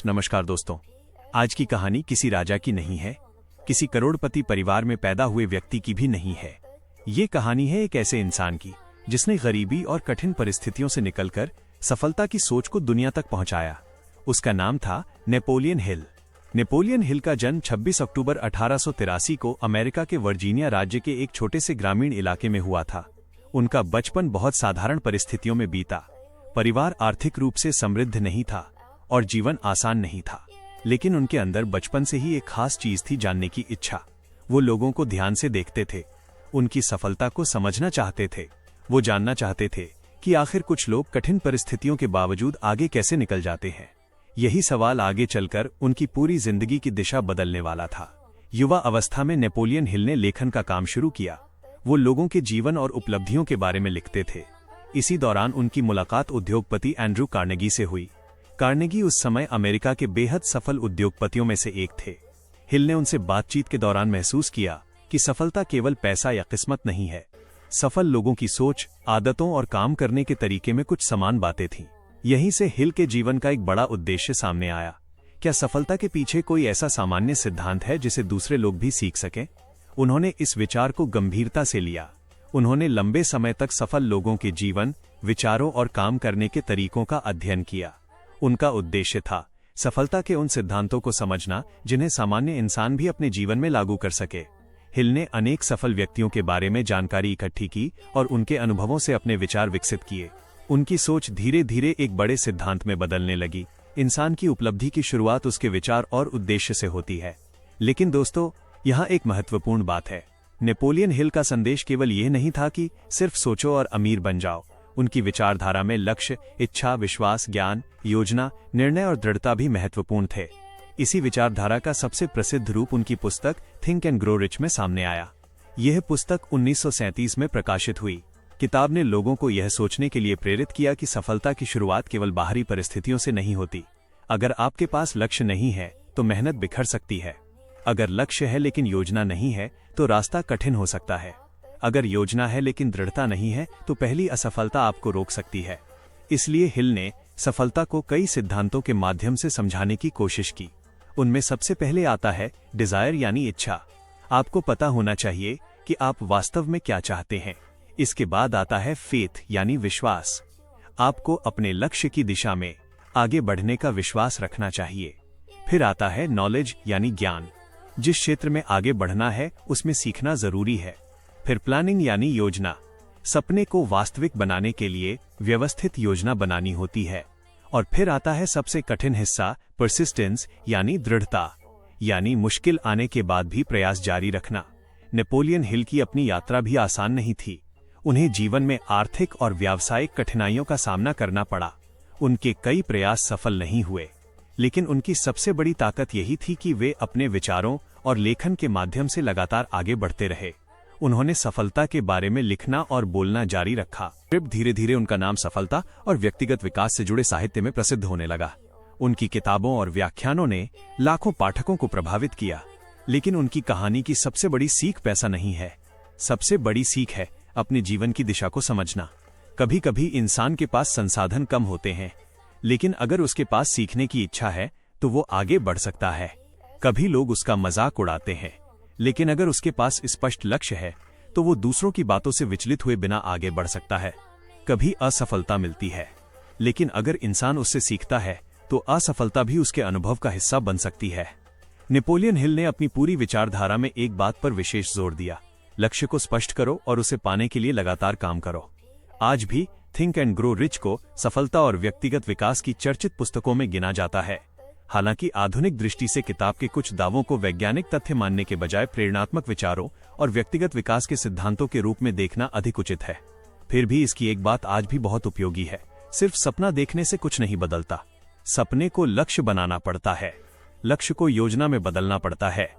नमस्कार दोस्तों। आज की कहानी किसी राजा की नहीं है, किसी करोड़पति परिवार में पैदा हुए व्यक्ति की भी नहीं है। ये कहानी है एक ऐसे इंसान की जिसने गरीबी और कठिन परिस्थितियों से निकलकर सफलता की सोच को दुनिया तक पहुंचाया। उसका नाम था नेपोलियन हिल। नेपोलियन हिल का जन्म 26 अक्टूबर 1883 को अमेरिका के वर्जीनिया राज्य के एक छोटे से ग्रामीण इलाके में हुआ था। उनका बचपन बहुत साधारण परिस्थितियों में बीता। परिवार आर्थिक रूप से समृद्ध नहीं था और जीवन आसान नहीं था, लेकिन उनके अंदर बचपन से ही एक खास चीज थी, जानने की इच्छा। वो लोगों को ध्यान से देखते थे, उनकी सफलता को समझना चाहते थे। वो जानना चाहते थे कि आखिर कुछ लोग कठिन परिस्थितियों के बावजूद आगे कैसे निकल जाते हैं। यही सवाल आगे चलकर उनकी पूरी जिंदगी की दिशा बदलने वाला था। युवा अवस्था में नेपोलियन हिल ने लेखन का काम शुरू किया। वो लोगों के जीवन और उपलब्धियों के बारे में लिखते थे। इसी दौरान उनकी मुलाकात उद्योगपति एंड्रू कार्नेगी से हुई। कार्नेगी उस समय अमेरिका के बेहद सफल उद्योगपतियों में से एक थे। हिल ने उनसे बातचीत के दौरान महसूस किया कि सफलता केवल पैसा या किस्मत नहीं है। सफल लोगों की सोच, आदतों और काम करने के तरीके में कुछ समान बातें थीं। यहीं से हिल के जीवन का एक बड़ा उद्देश्य सामने आया। क्या सफलता के पीछे कोई ऐसा सामान्य सिद्धांत है जिसे दूसरे लोग भी सीख सकें? उन्होंने इस विचार को गंभीरता से लिया। उन्होंने लंबे समय तक सफल लोगों के जीवन, विचारों और काम करने के तरीकों का अध्ययन किया। उनका उद्देश्य था सफलता के उन सिद्धांतों को समझना जिन्हें सामान्य इंसान भी अपने जीवन में लागू कर सके। हिल ने अनेक सफल व्यक्तियों के बारे में जानकारी इकट्ठी की और उनके अनुभवों से अपने विचार विकसित किए। उनकी सोच धीरे धीरे एक बड़े सिद्धांत में बदलने लगी। इंसान की उपलब्धि की शुरुआत उसके विचार और उद्देश्य से होती है। लेकिन दोस्तों, यहाँ एक महत्वपूर्ण बात है। नेपोलियन हिल का संदेश केवल यह नहीं था कि सिर्फ सोचो और अमीर बन जाओ। उनकी विचारधारा में लक्ष्य, इच्छा, विश्वास, ज्ञान, योजना, निर्णय और दृढ़ता भी महत्वपूर्ण थे। इसी विचारधारा का सबसे प्रसिद्ध रूप उनकी पुस्तक थिंक एंड ग्रो रिच में सामने आया। यह पुस्तक 1937 में प्रकाशित हुई। किताब ने लोगों को यह सोचने के लिए प्रेरित किया कि सफलता की शुरुआत केवल बाहरी परिस्थितियों से नहीं होती। अगर आपके पास लक्ष्य नहीं है तो मेहनत बिखर सकती है। अगर लक्ष्य है लेकिन योजना नहीं है तो रास्ता कठिन हो सकता है। अगर योजना है लेकिन दृढ़ता नहीं है तो पहली असफलता आपको रोक सकती है। इसलिए हिल ने सफलता को कई सिद्धांतों के माध्यम से समझाने की कोशिश की। उनमें सबसे पहले आता है डिजायर यानी इच्छा। आपको पता होना चाहिए कि आप वास्तव में क्या चाहते हैं। इसके बाद आता है फेथ यानी विश्वास। आपको अपने लक्ष्य की दिशा में आगे बढ़ने का विश्वास रखना चाहिए। फिर आता है नॉलेज यानी ज्ञान। जिस क्षेत्र में आगे बढ़ना है उसमें सीखना जरूरी है। फिर प्लानिंग यानी योजना। सपने को वास्तविक बनाने के लिए व्यवस्थित योजना बनानी होती है। और फिर आता है सबसे कठिन हिस्सा, परसिस्टेंस यानी दृढ़ता, यानी मुश्किल आने के बाद भी प्रयास जारी रखना। नेपोलियन हिल की अपनी यात्रा भी आसान नहीं थी। उन्हें जीवन में आर्थिक और व्यावसायिक कठिनाइयों का सामना करना पड़ा। उनके कई प्रयास सफल नहीं हुए, लेकिन उनकी सबसे बड़ी ताकत यही थी कि वे अपने विचारों और लेखन के माध्यम से लगातार आगे बढ़ते रहे। उन्होंने सफलता के बारे में लिखना और बोलना जारी रखा। धीरे धीरे उनका नाम सफलता और व्यक्तिगत विकास से जुड़े साहित्य में प्रसिद्ध होने लगा। उनकी किताबों और व्याख्यानों ने लाखों पाठकों को प्रभावित किया। लेकिन उनकी कहानी की सबसे बड़ी सीख पैसा नहीं है। सबसे बड़ी सीख है अपने जीवन की दिशा को समझना। कभी कभी इंसान के पास संसाधन कम होते हैं, लेकिन अगर उसके पास सीखने की इच्छा है तो वो आगे बढ़ सकता है। कभी लोग उसका मजाक उड़ाते हैं, लेकिन अगर उसके पास स्पष्ट लक्ष्य है तो वो दूसरों की बातों से विचलित हुए बिना आगे बढ़ सकता है। कभी असफलता मिलती है, लेकिन अगर इंसान उससे सीखता है तो असफलता भी उसके अनुभव का हिस्सा बन सकती है। नेपोलियन हिल ने अपनी पूरी विचारधारा में एक बात पर विशेष जोर दिया, लक्ष्य को स्पष्ट करो और उसे पाने के लिए लगातार काम करो। आज भी थिंक एंड ग्रो रिच को सफलता और व्यक्तिगत विकास की चर्चित पुस्तकों में गिना जाता है। हालांकि आधुनिक दृष्टि से किताब के कुछ दावों को वैज्ञानिक तथ्य मानने के बजाय प्रेरणात्मक विचारों और व्यक्तिगत विकास के सिद्धांतों के रूप में देखना अधिक उचित है। फिर भी इसकी एक बात आज भी बहुत उपयोगी है, सिर्फ सपना देखने से कुछ नहीं बदलता। सपने को लक्ष्य बनाना पड़ता है, लक्ष्य को योजना में बदलना पड़ता है,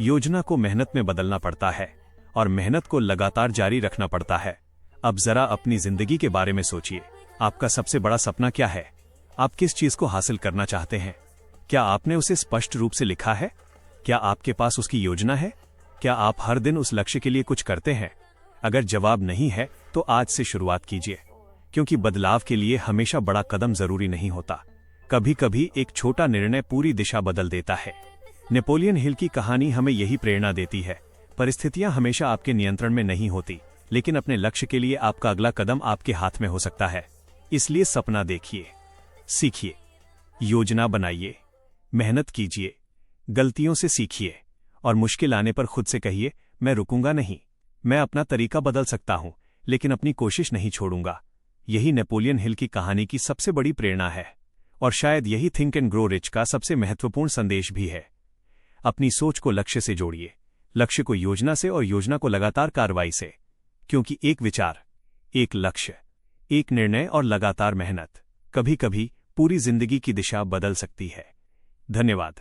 योजना को मेहनत में बदलना पड़ता है और मेहनत को लगातार जारी रखना पड़ता है। अब जरा अपनी जिंदगी के बारे में सोचिए। आपका सबसे बड़ा सपना क्या है? आप किस चीज को हासिल करना चाहते हैं? क्या आपने उसे स्पष्ट रूप से लिखा है? क्या आपके पास उसकी योजना है? क्या आप हर दिन उस लक्ष्य के लिए कुछ करते हैं? अगर जवाब नहीं है तो आज से शुरुआत कीजिए, क्योंकि बदलाव के लिए हमेशा बड़ा कदम जरूरी नहीं होता। कभी कभी एक छोटा निर्णय पूरी दिशा बदल देता है। नेपोलियन हिल की कहानी हमें यही प्रेरणा देती है। परिस्थितियां हमेशा आपके नियंत्रण में नहीं होती, लेकिन अपने लक्ष्य के लिए आपका अगला कदम आपके हाथ में हो सकता है। इसलिए सपना देखिए, सीखिए, योजना बनाइए, मेहनत कीजिए, गलतियों से सीखिए और मुश्किल आने पर खुद से कहिए, मैं रुकूंगा नहीं, मैं अपना तरीका बदल सकता हूं, लेकिन अपनी कोशिश नहीं छोड़ूंगा। यही नेपोलियन हिल की कहानी की सबसे बड़ी प्रेरणा है और शायद यही थिंक एंड ग्रो रिच का सबसे महत्वपूर्ण संदेश भी है। अपनी सोच को लक्ष्य से जोड़िए, लक्ष्य को योजना से और योजना को लगातार कार्रवाई से, क्योंकि एक विचार, एक लक्ष्य, एक निर्णय और लगातार मेहनत कभी कभी पूरी जिंदगी की दिशा बदल सकती है। धन्यवाद।